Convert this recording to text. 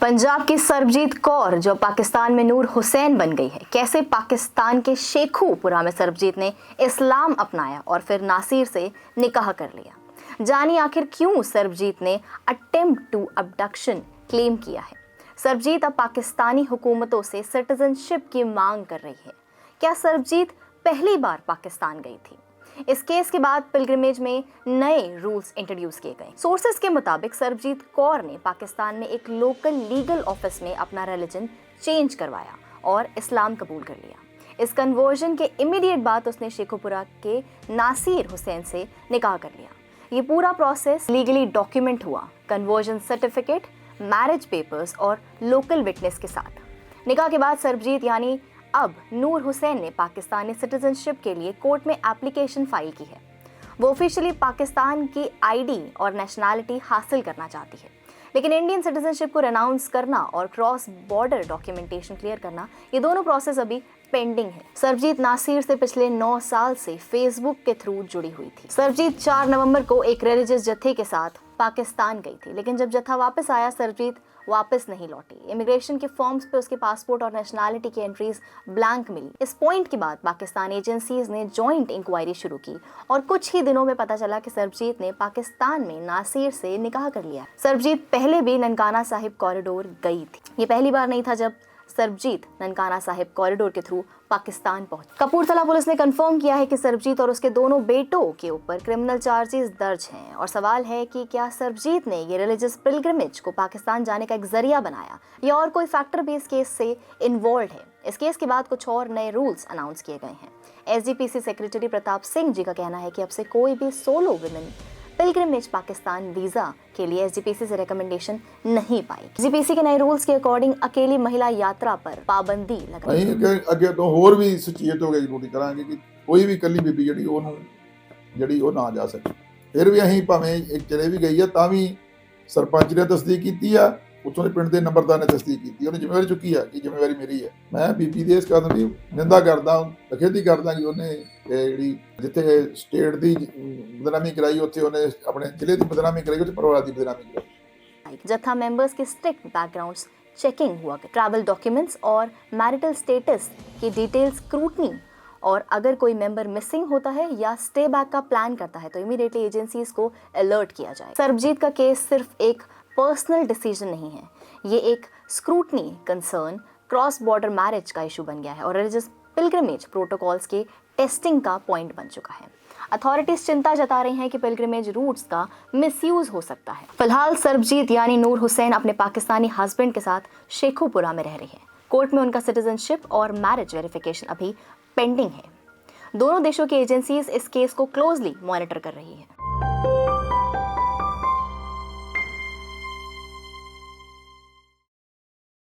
पंजाब की सरबजीत कौर जो पाकिस्तान में नूर हुसैन बन गई है, कैसे पाकिस्तान के शेखुपुरा में सरबजीत ने इस्लाम अपनाया और फिर नासिर से निकाह कर लिया। जानिए आखिर क्यों सरबजीत ने अटेम्प्ट टू अबडक्शन क्लेम किया है। सरबजीत अब पाकिस्तानी हुकूमतों से सिटीजनशिप की मांग कर रही है। क्या सरबजीत पहली बार पाकिस्तान गई थी? इस केस के बाद पिलग्रिमेज में नए रूल्स इंट्रोड्यूस किए गए। सोर्सेज के मुताबिक सरबजीत कौर ने पाकिस्तान में एक लोकल लीगल ऑफिस में अपना रिलीजन चेंज करवाया और इस्लाम कबूल कर लिया। इस कन्वर्जन के इमीडिएट बाद उसने शेखुपुरा के नासिर हुसैन से निकाह कर लिया। ये पूरा प्रोसेस लीगली डॉक्यूमेंट हुआ, कन्वर्जन सर्टिफिकेट, मैरिज पेपर्स और लोकल विटनेस के साथ। निकाह के बाद सरबजीत यानी अब नूर हुसैन ने पाकिस्तानी सिटीजनशिप के लिए कोर्ट में एप्लीकेशन फाइल की है। वो ऑफिशियली पाकिस्तान की आईडी और नेशनैलिटी हासिल करना चाहती है, लेकिन इंडियन सिटीजनशिप को रेनाउंस करना और क्रॉस बॉर्डर डॉक्यूमेंटेशन क्लियर करना, ये दोनों प्रोसेस अभी पेंडिंग है। सरबजीत नासिर से पिछले 9 साल से फेसबुक के थ्रू जुड़ी हुई थी। सरबजीत 4 नवंबर को एक रिलीजियस जत्थे के साथ पाकिस्तान गई थी, लेकिन जब जत्था वापस आया सरबजीत वापस नहीं लौटी। इमिग्रेशन के फॉर्म्स पे उसके पासपोर्ट और नेशनैलिटी की एंट्रीज ब्लैंक मिली। इस पॉइंट के बाद पाकिस्तान एजेंसीज ने जॉइंट इंक्वायरी शुरू की और कुछ ही दिनों में पता चला कि सरबजीत ने पाकिस्तान में नासिर से निकाह कर लिया। सरबजीत पहले भी ननकाना साहिब कॉरिडोर गई थी। ये पहली बार नहीं था जब सरबजीत ननकाना साहिब कॉरिडोर के थ्रू पाकिस्तान पहुंची। कपूरथला पुलिस ने कंफर्म किया है कि सरबजीत और उसके दोनों बेटों के ऊपर क्रिमिनल चार्जेस दर्ज हैं और सवाल है कि क्या सरबजीत ने ये रिलीजियस पिलग्रिमेज को पाकिस्तान जाने का एक जरिया बनाया या और कोई फैक्टर भी इस केस से इन्वॉल्व है। इस केस के बाद कुछ और नए रूल्स अनाउंस किए गए हैं। एसजीपीसी सेक्रेटरी प्रताप सिंह जी का कहना है कि अब से कोई भी solo women pilgrimage Pakistan visa के लिए एसजीपीसी से रिकमेंडेशन नहीं पाएगी। एसजीपीसी के नए रूल्स के अकॉर्डिंग अकेली महिला यात्रा पर पाबंदी लगाई गई। अगे तो होर भी सुचेत हो गए जरूरी करांगे कि कोई भी कली बीबी ਜਿਹੜੀ ਉਹ ਨਾ ਜਾ ਸਕੇ। ਫਿਰ ਵੀ ਅਸੀਂ ਭਾਵੇਂ ਇੱਕ ਚਲੇ ਵੀ ਗਈ ਆ ਤਾਂ ਵੀ ਸਰਪੰਚ ਨੇ ਤਸਦੀਕ ਕੀਤੀ ਆ, ਉੱਥੋਂ ਦੇ ਪਿੰਡ ਦੇ ਨੰਬਰਦਾਰ ਨੇ ਤਸਦੀਕ ਕੀਤੀ, ਉਹਨੇ ਜ਼ਿੰਮੇਵਾਰੀ ਚੁੱਕੀ ਆ ਕਿ ਜ਼ਿੰਮੇਵਾਰੀ ਮੇਰੀ ਹੈ। ਮੈਂ ਬੀਬੀ ਦੇ ਇਸ ਕਦਮ ਦੀ ਨਿੰਦਾ ਕਰਦਾ, ਅਖੇਦੀ ਕਰਦਾ ਕਿ ਉਹਨੇ ਜਿਹੜੀ ਜਿੱਥੇ ਸਟੇਟ ਦੀ ਬਦਨਾਮੀ ਕਰਾਈ ਉੱਥੇ ਉਹਨੇ ਆਪਣੇ ਜ਼ਿਲ੍ਹੇ ਦੀ ਬਦਨਾਮੀ ਕਰਾਈ, ਉੱਥੇ ਪਰਿਵਾਰ ਦੀ ਬਦਨਾਮੀ ਕਰਾਈ। जत्था मेंबर्स के स्ट्रिक्ट बैकग्राउंड्स चेकिंग हुआ, ट्रैवल डॉक्यूमेंट्स और मैरिटल स्टेटस की डिटेल स्क्रूटनी, और अगर कोई मेंबर मिसिंग होता है या स्टे बैक का प्लान करता है तो इमीडिएटली एजेंसीज को अलर्ट किया जाए। सरबजीत का केस सिर्फ एक पर्सनल डिसीजन नहीं है, ये एक scrutiny concern cross border marriage का इशू बन गया है और रिलीजियस पिलग्रिमेज प्रोटोकॉल्स के टेस्टिंग का पॉइंट बन चुका है। अथॉरिटीज चिंता जता रही हैं कि पिलग्रिमेज रूट्स का मिसयूज हो सकता है। फिलहाल सरबजीत यानी नूर हुसैन अपने पाकिस्तानी हस्बैंड के साथ शेखुपुरा में रह रही है। कोर्ट में उनका सिटीजनशिप और मैरिज वेरिफिकेशन अभी पेंडिंग है। दोनों देशों की एजेंसीज इस केस को क्लोजली मॉनिटर कर रही है।